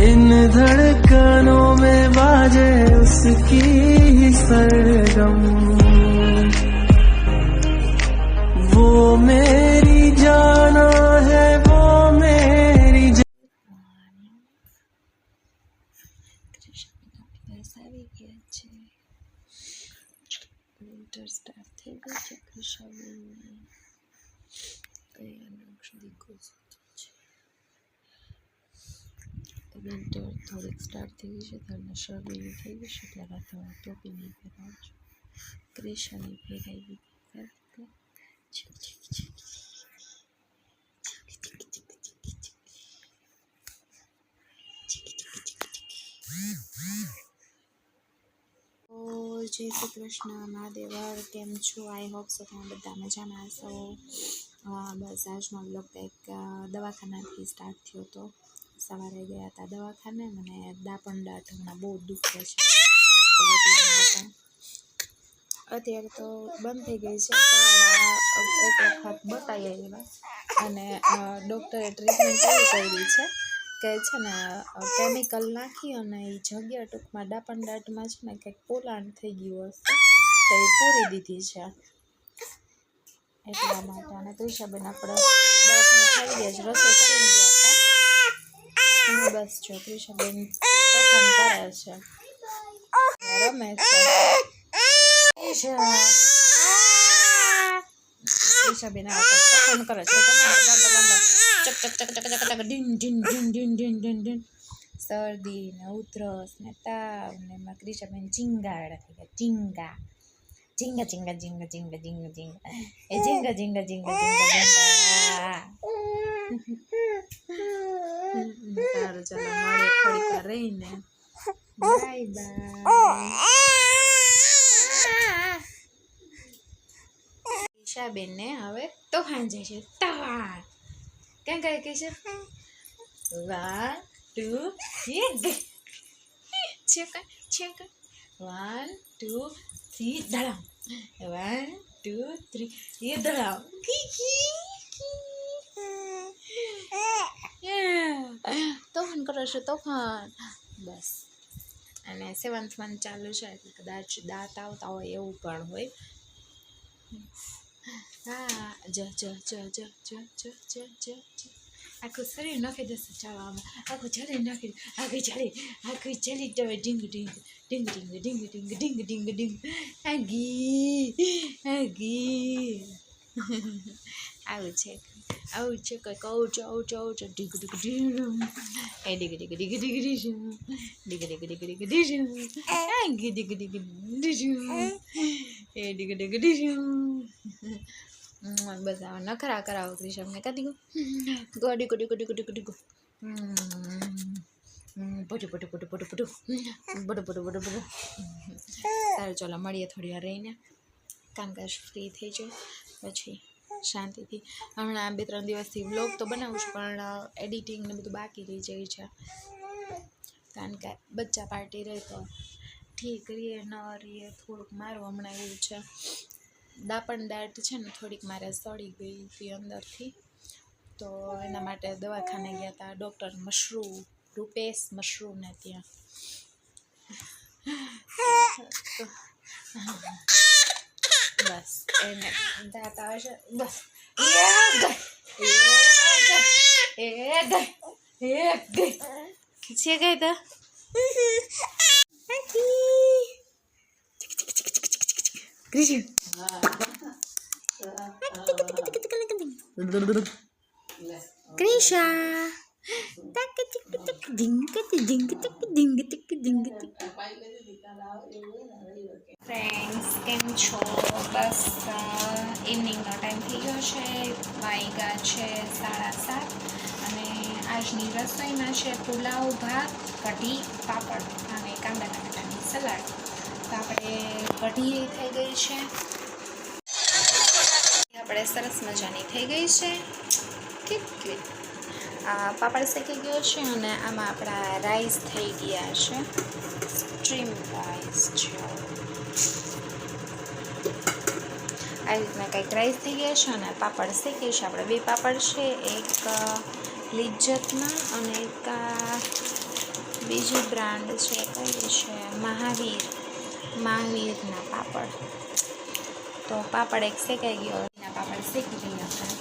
इन धड़कनों में बाजे उसकी ही सरगम, वो मेरी जाना है, वो मेरी વિન્ટર સ્ટાર્ટ થઈ ગયું છે. કૃષાબેન વિન્ટર થોડીક સ્ટાર્ટ થઈ ગઈ છે, તમને શરદી થઈ ગઈ છે એટલે રાતમાં ટોપી નહીં પહેરાવું છું. ક્રિશાની પહેરાવી જય શ્રી કૃષ્ણ મહાદેવર. કેમ છો? આઈ હોપ સો તમે બધા મજામાં હશો. બસ આજનો બ્લોગ કંઈક દવાખાનાથી સ્ટાર્ટ થયો હતો. સવારે ગયા હતા દવાખાને, મને દાંત હમણાં બહુ દુખે છે, તો એટલા માટે અત્યારે તો બંધ થઈ ગઈ છે, પણ એક વખત બતાવી આવ્યા અને ડૉક્ટરે ટ્રીટમેન્ટ એવી કરી છે કે છે ને કેમિકલ નાખી અને એ જગ્યા ટૂંકમાં દાંતમાં છે ને કંઈક પોલાણ થઈ ગયું હશે તો એ પૂરી દીધી છે એટલા માટે. અને ક્રિશાબેન આપણે દવાખાને થઈ ગયા જ રસોઈ કરીને ગયા હતા. અને બસ જો ક્રિશાબેન પસંદ કરે છે, રમે છે. ક્રિશાબેન પસંદ કરે છે, ચક ચક ચક ચક ચક ચક ડીન ડીન ડીન ડીન ડીન ડીન ડીન. શરદી ને ઉધરસ ને તાવ ને એમાં ક્રિશાબેન ચીંગાડા થઈ ગયા. ચીંગા ચીંગા ચીંગા ચીંગા ચીંગા ચીંગા ચીંગા એ ચીંગા ચીંગા ચીંગા ચીંગા ચીંગા. સારું ચાલો મળીએ થોડીક વાર રહીને. Bye bye. ક્રિશાબેનને હવે તોફાન જાય છે. તોફાન કેમ કહે છે? 1 2 3 check 1 2 3 ધડામ. 1 2 3 એ ધડામ. તોફાન કરો છો તોફાન. બસ. અને 7th મંથ ચાલુ છે એટલે કદાચ દાંત આવતા હોય એવું પણ હોય. હા જ જ જ જ જ જ જ જ આખું શરીર નાખી દેશે ચાલવામાં. આખું શરીર નાખી આખી ચાલી તમે ડીંગ ડીંગ ડીંગ ડીંગ ડીંગ ડીંગ ડીંગ ડીંગ ડીંગ આગી આગી. આવું છે કંઈક આવું છે ડીગ ડીગ ડીગ એ ડીગ ડીગ ડીગ ડીગ ડીગ ડીગ ડીગ ડીગ ડીગ ડીગ આગી ડીગ ડીગ ડીગ એ ડીગ ડીગ ડીગ. બસ આવા નખરા કરાવો ક્રિશાબેનને કાઢી ગોડી ગોડી ગોડી ગોડી ગોડી ગો પટુ પટુ પટુ પટુ પટુ બટુ બટુ બટુ બટુ. સારું ચાલો મળીએ થોડી વાર રહીને, કામકાજ ફ્રી થઈ જાય પછી શાંતિથી. હમણાં 2-3 દિવસથી વ્લોગ તો બનાવું છું પણ એડિટિંગ ને બધું બાકી રહી જાય છે, કારણ કે બચ્ચા પાર્ટી રહે તો ઠીક રહીએ ન રહીએ. થોડુંક મારું હમણાં એવું છે, દાંત છે ને થોડીક મારે સડી ગઈ હતી અંદરથી, તો એના માટે દવાખાને ગયા હતા. ડૉક્ટર રૂપેશ મશરૂને ત્યાં. બસ એને દાંત આવે છે. બસ છે કઈ તો Krisha. ફ્રેન્ડ્સ કેમ છો? બસ ઇવનિંગનો ટાઈમ થઈ ગયો છે, વાગ્યા છે 7:30 અને આજની રસોઈમાં છે પુલાવ, ભાત, કઢી, પાપડ અને કાંદા ટમેટાની સલાડ. તો આપણે કઢી થઈ ગઈ છે, આપણે સરસ મજાની થઈ ગઈ છે. ક્વિક પાપડ શેકી ગયો છે અને આમાં આપણા રાઈસ થઈ ગયા છે, સ્ટ્રીમ રાઈસ છે. આ રીતના કંઈક રાઈસ થઈ ગયા છે અને પાપડ શેકી છે. આપણે 2 પાપડ છે, એક લિજ્જતના અને એક બીજી બ્રાન્ડ છે કઈ છે મહાવીરના પાપડ. તો પાપડ એક શેકાઈ ગયો, એના પાપડ શેકી દઈએ આપણે.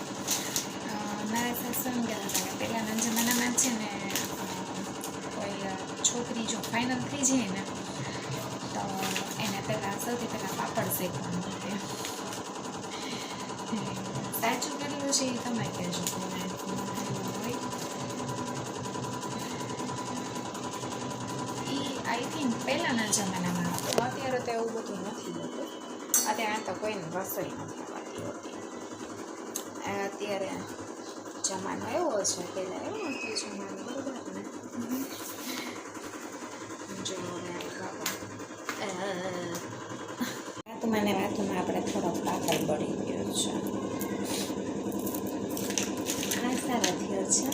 મારા સાસુ એમ કહેતા હતા કે પહેલાંના જમાનામાં છે ને કોઈ છોકરી જો ફાઇનલ થઈ જાય ને તો એને પહેલાં સૌથી પહેલાં પાપડ શેકવાનું હોય. સાચું કેટલું છે એ તમે કહેજો. એ આઈ થિંક પહેલાંના જમાનામાં હતું, અત્યારે તો એવું બધું નથી હોતું. અત્યારે તો કોઈને રસોઈ નથી આવતી હોતી. અત્યારે જમાનો એવો છે, પહેલાં એવો હતો જમાનો, બરાબર ને? જો વાતમાં ને વાતમાં આપણે થોડોક પાપડ બળી ગયો છે. આ સારા થયો છે.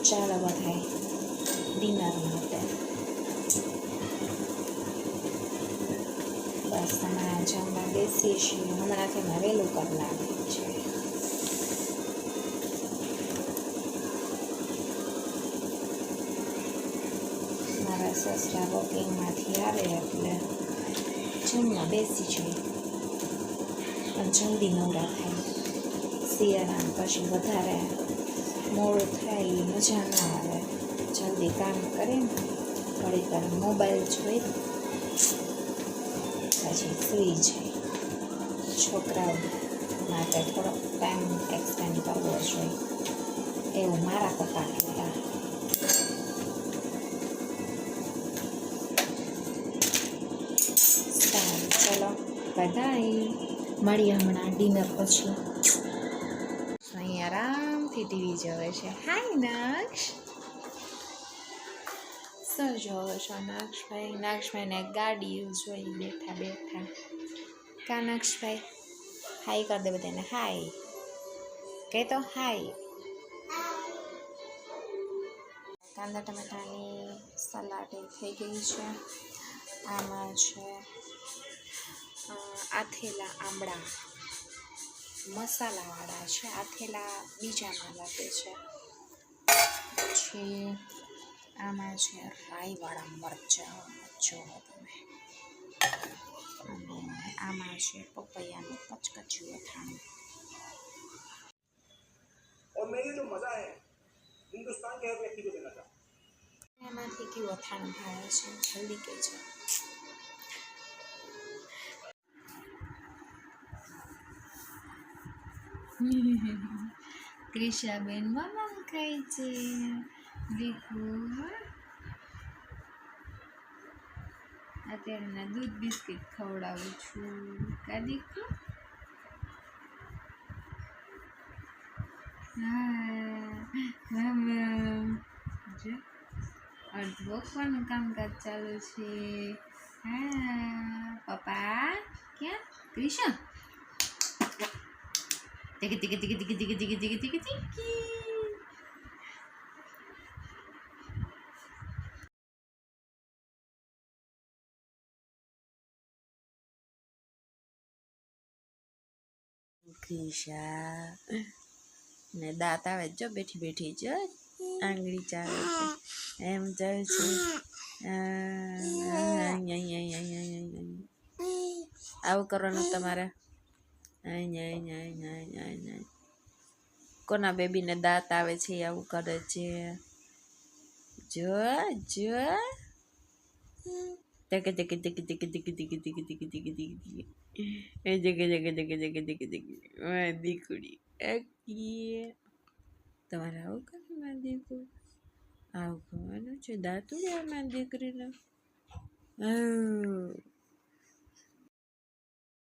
ચાલો બધાય ડિનર માટે બસ હમણાં જમવા બેસીએ છીએ. હમણાંથી મેં વહેલું કરી નાખ્યું છે. મારા સસરા વોકિંગમાંથી આવે એટલે જમવા બેસી જઈએ, પણ જલ્દી નવરા થાય. શિયાળામાં પછી વધારે મોડું થાય, મજા ના આવે. જલ્દી કામ કરે ને ઘડી વાર મોબાઈલ જોઈ પછી સૂઈ જાય. છોકરાઓ માટે થોડોક ટાઈમ એક્સપેન્ડ કરવો જોઈએ, એવું મારા પપ્પા કહેતા. સારું, ચલો બધાય મળીએ હમણાં ડિનર પછી. અહીં આરામથી ટીવી જોવે છે. હાય નક્ષ, શું જોવો છો નક્ષભાઈ? નક્ષભાઈને ગાડી જોઈ બેઠા બેઠા. કા નક્ષભાઈ હાય કરી દે બધાને. હાય કહે તો હાય. કાંદા ટમેટાની સલાડ થઈ ગઈ છે. આમાં છે આથેલા આંબળા, મસાલાવાળા છે. આથેલા બીજામાં લાગે છે. પછી આમાં છે રાઈવાળા મરચાં, જોવો તમે. અને આમાં છે પપૈયાનું કચકચ્યું અથાણું. और मैं ये जो मजा है हिंदुस्तान के हर व्यक्ति को देना चाहता हूं. एમાંથી કેવું અથાણું ભાવે છે જલ્દી કહેજો. ક્રિશાબેન મમ્મા ખાય છે. દીકુ અત્યારે દૂધ બિસ્કિટ ખવડાવું છું. કા દીકુ? જો અડધોકવાનું કામકાજ ચાલુ છે. હા પપ્પા ક્યાં? ક્રિશા ટીકી ટીકી ટીકી ટીકી ટીકી ટીકી ટીકી ટીકી ટીકી. ક્રિશા ને દાંત આવે જો બેઠી બેઠી જો આંગળી ચાલે છે એમ ચાલે છે. આવું કરવાનું તમારે. કોના બેબીને દાંત આવે છે આવું કરે છે. જો જો ટેકે ટેકે ટેકે ટેકે ટેકે ટેકે ટેકે ટેકે ટેકે ટેકે એ જગે જગે જગે જગે જગે જગે દીકુડી તમારે આવું કરવું મારી દીકરી? આવું કરવાનું છે દાંતુડિયા મારી દીકરીને.